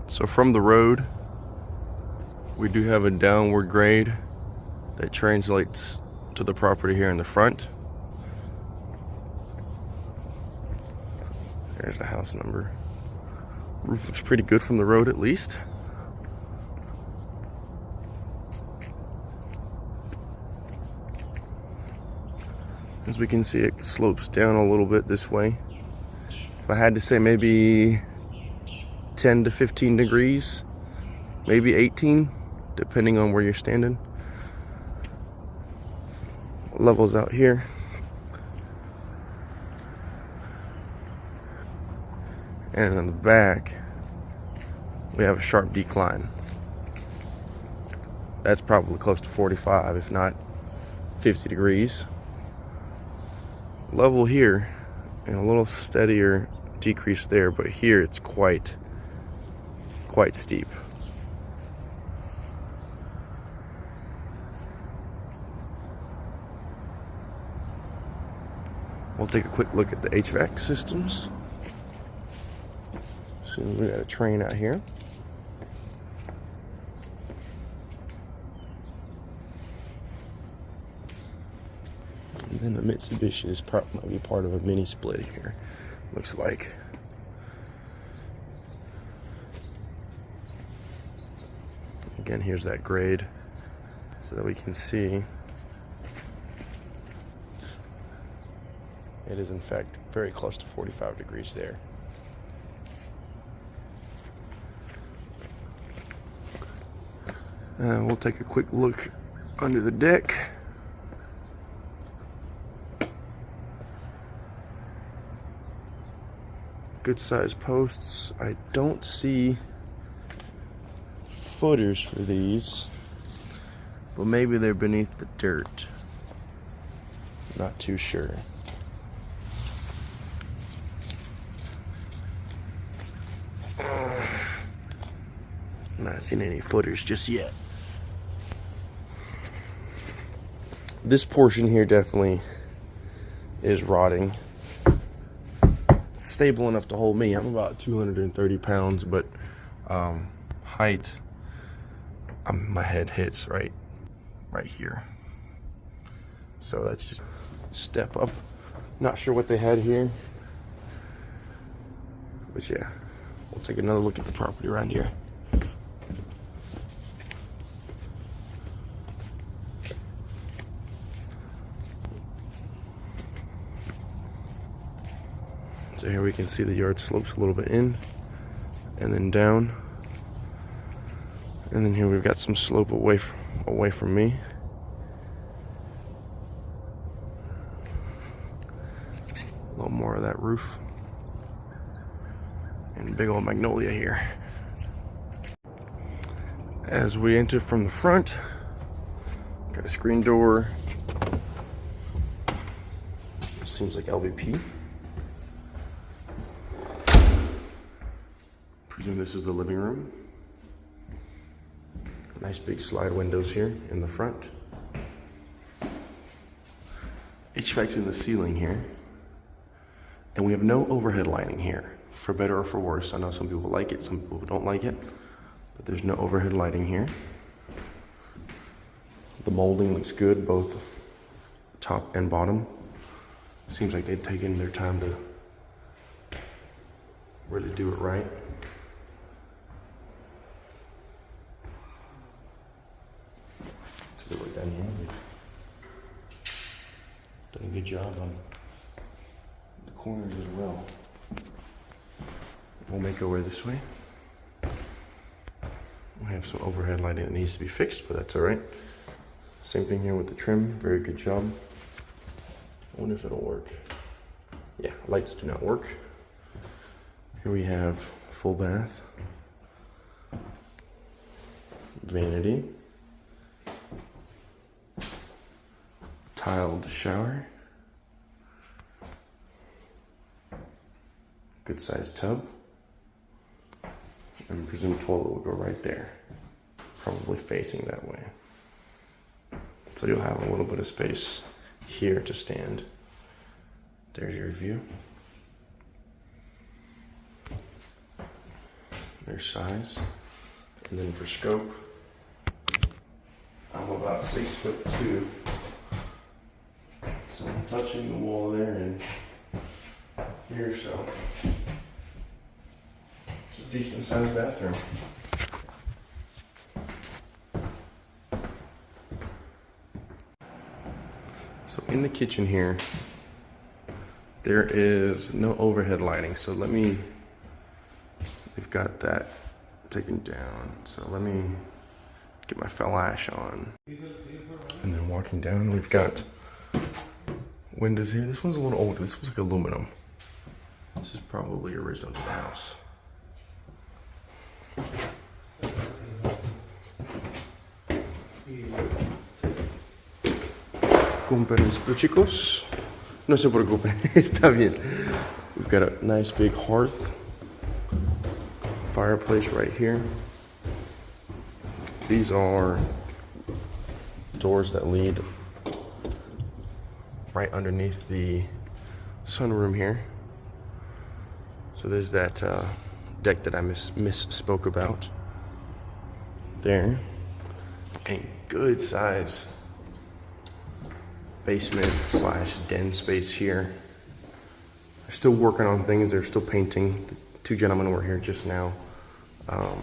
So from the road, we do have a downward grade that translates to the property here in the front. There's the house number. Roof looks pretty good from the road at least. As we can see, it slopes down a little bit this way. If I had to say, maybe 10 to 15 degrees, maybe 18, depending on where you're standing. Levels out here. And in the back, we have a sharp decline. That's probably close to 45, if not 50 degrees. Level here, and a little steadier decrease there, but here it's quite steep. We'll take a quick look at the HVAC systems. So we got a train out here. And then the Mitsubishi is might be part of a mini split here. Looks like. Again, here's that grade so that we can see. It is in fact very close to 45 degrees there. We'll take a quick look under the deck. Good sized posts. I don't see footers for these, but maybe they're beneath the dirt. Not too sure. Not seen any footers just yet. This portion here definitely is rotting. It's stable enough to hold me. I'm about 230 pounds, but height, my head hits right here. So that's just step up. Not sure what they had here, but yeah, we'll take another look at the property around here. So here we can see the yard slopes a little bit in and then down. And then here we've got some slope away from me. A little more of that roof. And big old magnolia here. As we enter from the front, got a screen door. Seems like LVP. Presume this is the living room. Nice big slide windows here in the front. HVAC's in the ceiling here. And we have no overhead lighting here, for better or for worse. I know some people like it, some people don't like it, but there's no overhead lighting here. The molding looks good, both top and bottom. Seems like they've taken their time to really do it right. Good work down here. We've done a good job on the corners as well. We'll make our way this way. We have some overhead lighting that needs to be fixed, but that's all right. Same thing here with the trim. Very good job. I wonder if it'll work. Yeah, lights do not work. Here we have full bath, vanity, tiled shower, good sized tub, and I presume toilet will go right there, probably facing that way. So you'll have a little bit of space here to stand. There's your view. their size. And then for scope, I'm about 6'2". So I'm touching the wall there and here, so it's a decent sized bathroom. So in the kitchen here, there is no overhead lighting. So we've got that taken down. So let me get my flash on. And then walking down, we've got windows here. This one's a little old. This was like aluminum. This is probably original to the house. Con permiso, chicos. No se preocupen, está bien. We've got a nice big hearth, fireplace right here. These are doors that lead right underneath the sunroom here. So there's that deck that I misspoke about there. A good size basement / den space here. They're still working on things. They're still painting. The two gentlemen were here just now. But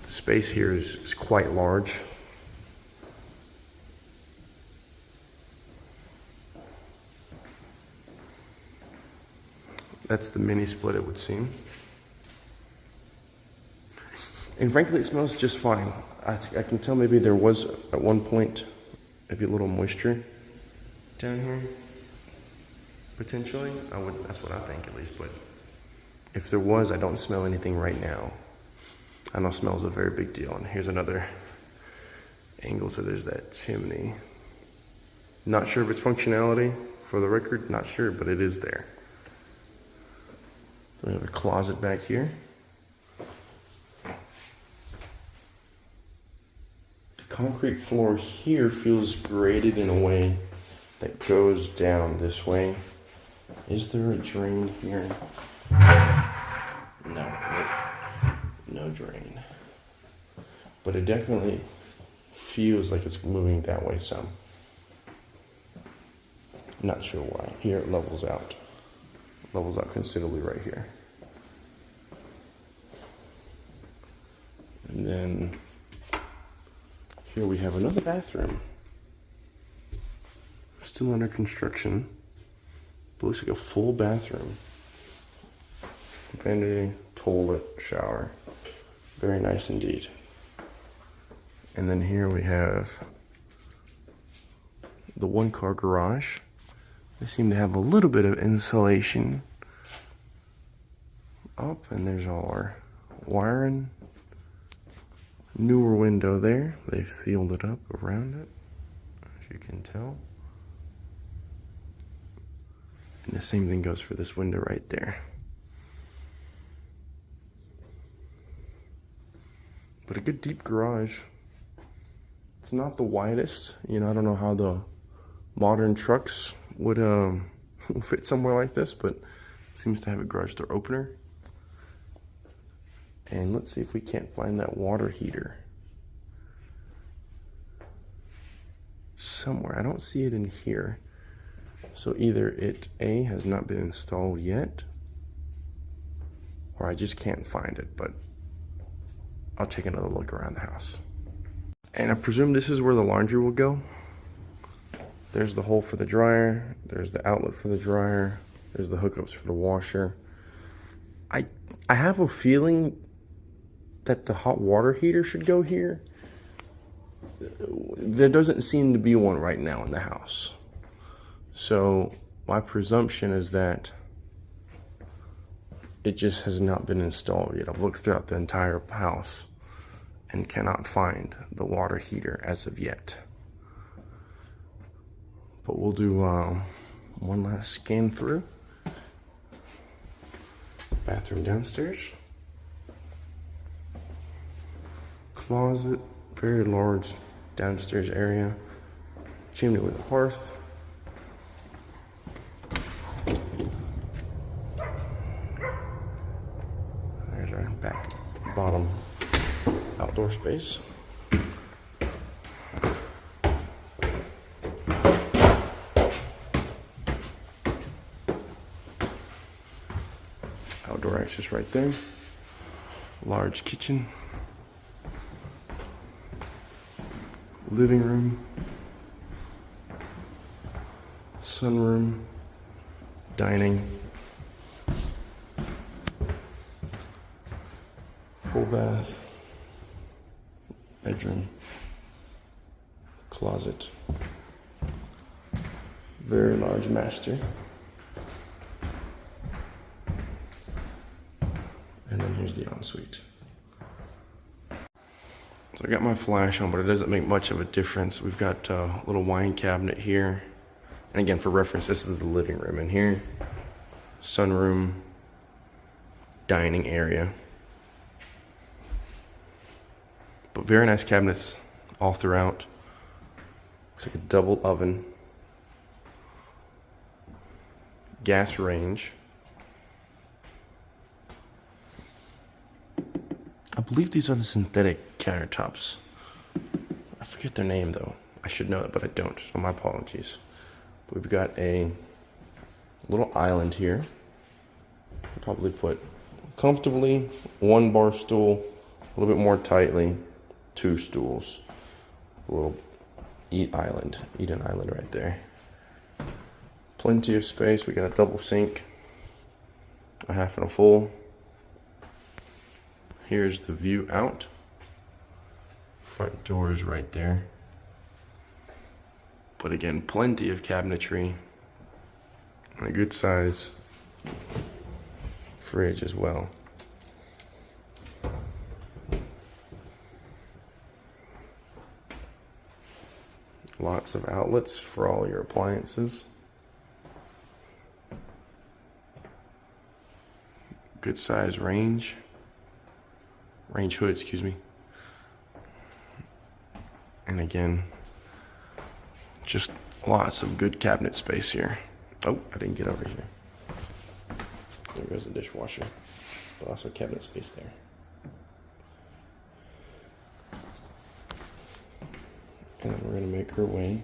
the space here is quite large. That's the mini split, it would seem. And frankly, it smells just fine. I can tell maybe there was at one point maybe a little moisture down here, potentially. That's what I think at least, but if there was, I don't smell anything right now. I know smell is a very big deal. And here's another angle, so there's that chimney. Not sure of its functionality, for the record, not sure, but it is there. We have a closet back here. Concrete floor here feels graded in a way that goes down this way. Is there a drain here? No drain. But it definitely feels like it's moving that way some. Not sure why. Here it levels out. Levels out considerably right here. And then here we have another bathroom. Still under construction. But looks like a full bathroom. Vanity, toilet, shower. Very nice indeed. And then here we have the one-car garage. They seem to have a little bit of insulation up, and there's all our wiring. Newer window there. They've sealed it up around it, as you can tell. And the same thing goes for this window right there. But a good deep garage. It's not the widest. You know, I don't know how the modern trucks would fit somewhere like this, but it seems to have a garage door opener. And let's see if we can't find that water heater somewhere. I don't see it in here. So either it A, has not been installed yet, or I just can't find it, but I'll take another look around the house. And I presume this is where the laundry will go. There's the hole for the dryer. There's the outlet for the dryer. There's the hookups for the washer. I have a feeling that the hot water heater should go here. There doesn't seem to be one right now in the house. So my presumption is that it just has not been installed yet. I've looked throughout the entire house and cannot find the water heater as of yet. But we'll do one last scan through. Bathroom downstairs. Closet, very large downstairs area. Chimney with a hearth. There's our back bottom outdoor space. Outdoor access right there. Large kitchen. Living room. Sunroom. Dining. Full bath. Bedroom. Closet. Very large master. And then here's the ensuite. So I got my flash on, but it doesn't make much of a difference. We've got a little wine cabinet here. And again, for reference, this is the living room in here. Sunroom, dining area. But very nice cabinets all throughout. Looks like a double oven. Gas range. I believe these are the synthetic countertops. I forget their name though. I should know it, but I don't, so my apologies. We've got a little island here. I'll probably put comfortably 1 bar stool, a little bit more tightly 2 stools. A little eat island right there. Plenty of space. We got a double sink, a half and a full. Here's the view out. Front door is right there. But again, plenty of cabinetry and a good size fridge as well. Lots of outlets for all your appliances. Good size range hood, excuse me. And again, just lots of good cabinet space here. Oh, I didn't get over here. There goes the dishwasher, but also cabinet space there. And then we're gonna make our way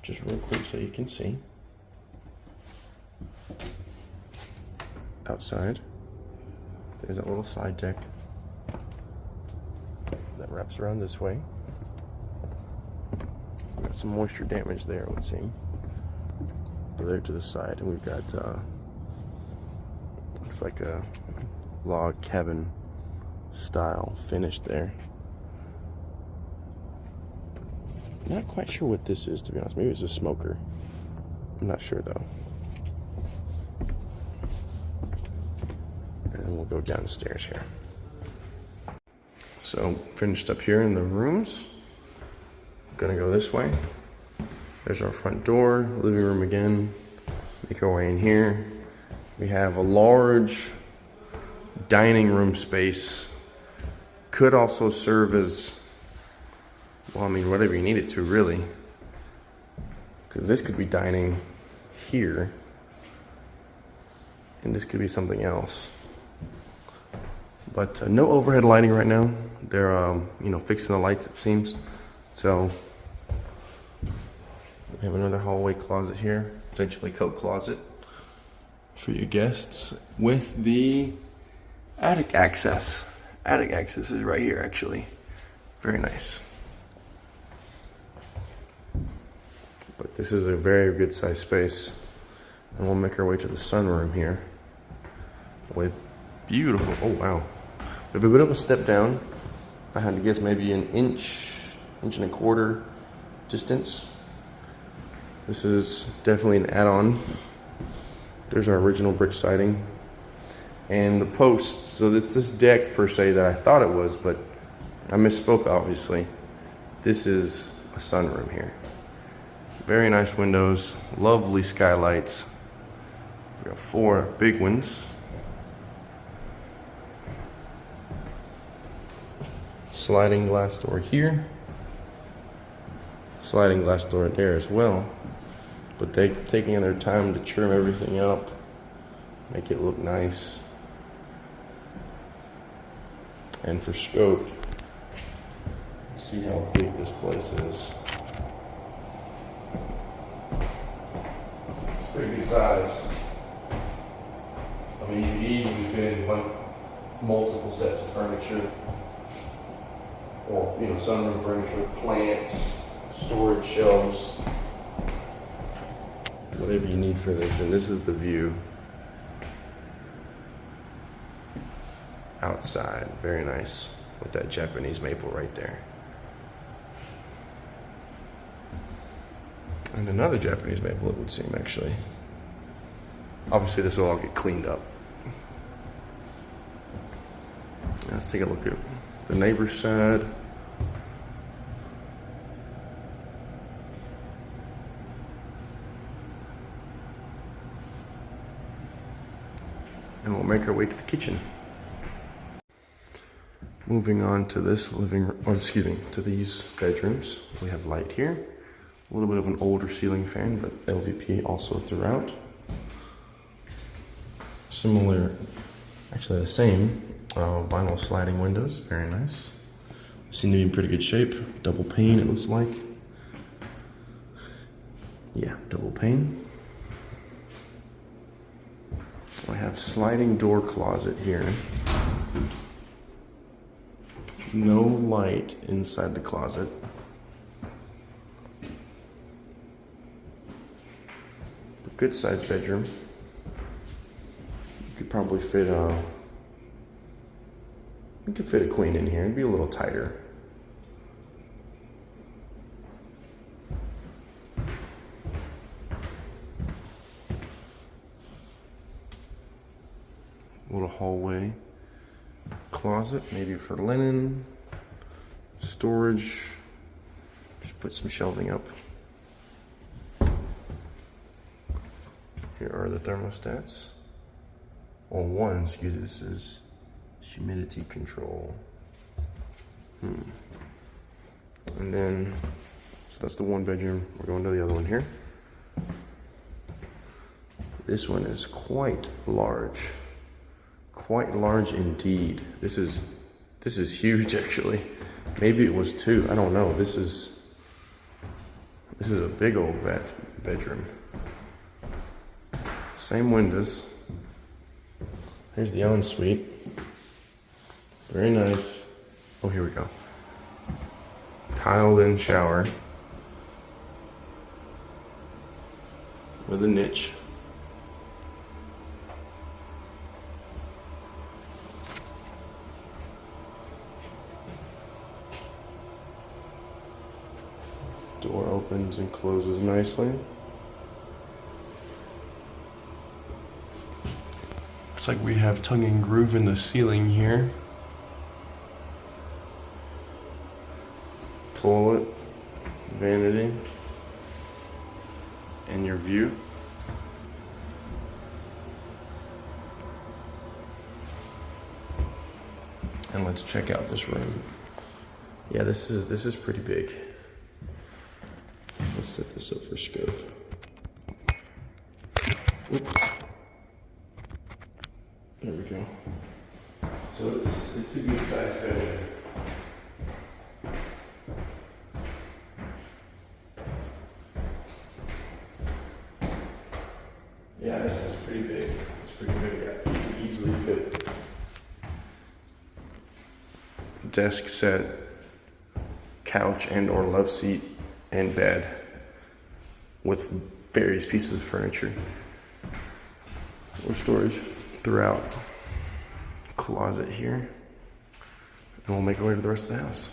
just real quick so you can see. Outside, there's that little side deck that wraps around this way. Got some moisture damage there, it would seem. But there to the side, and we've got looks like a log cabin style finish there. Not quite sure what this is, to be honest. Maybe it's a smoker. I'm not sure though. And we'll go downstairs here. So finished up here in the rooms. Gonna go this way. There's our front door, living room again. Make our way in here. We have a large dining room space. Could also serve as, well, I mean, whatever you need it to, really. Because this could be dining here, and this could be something else. But no overhead lighting right now. They're, fixing the lights, it seems. So we have another hallway closet here, potentially coat closet for your guests with the attic access. Attic access is right here, actually. Very nice. But this is a very good size space. And we'll make our way to the sunroom here with beautiful, oh wow. We have a bit of a step down. If I had to guess, maybe an inch and a quarter distance. This is definitely an add-on. There's our original brick siding. And the posts, so it's this deck per se that I thought it was, but I misspoke obviously. This is a sunroom here. Very nice windows, lovely skylights. We got 4 big ones. Sliding glass door here. Sliding glass door there as well. But they're taking their time to trim everything up, make it look nice. And for scope, see how big this place is. It's pretty good size. I mean, you can easily fit in multiple sets of furniture, or sunroom furniture, plants, storage shelves, whatever you need for this. And this is the view outside. Very nice with that Japanese maple right there. And another Japanese maple, it would seem, actually. Obviously, this will all get cleaned up. Let's take a look at the neighbor's side. And we'll make our way to the kitchen. Moving on to this to these bedrooms. We have light here. A little bit of an older ceiling fan, but LVP also throughout. Similar, actually the same, vinyl sliding windows, very nice. Seem to be in pretty good shape. Double pane, it looks like. Yeah, double pane. I have sliding door closet here. No light inside the closet. But good sized bedroom. You could probably fit a queen in here. It'd be a little tighter. Little hallway closet, maybe for linen, storage. Just put some shelving up. Here are the thermostats. On one, excuse me, this is humidity control. And then, so that's the one bedroom. We're going to the other one here. This one is quite large. Quite large indeed. This is huge, actually. Maybe it was two. I don't know. This is a big old bedroom. Same windows. Here's the ensuite. Very nice. Oh, here we go. Tiled-in shower with a niche. Door opens and closes nicely. Looks like we have tongue and groove in the ceiling here. Toilet, vanity, and your view. And let's check out this room. Yeah, this is pretty big. Let's set this up for scope. Oops. There we go. So it's a good size bedroom. Yeah, this is pretty big. It's pretty big. Yeah, you can easily fit desk set, couch and or love seat and bed with various pieces of furniture or storage throughout. Closet here, and we'll make our way to the rest of the house.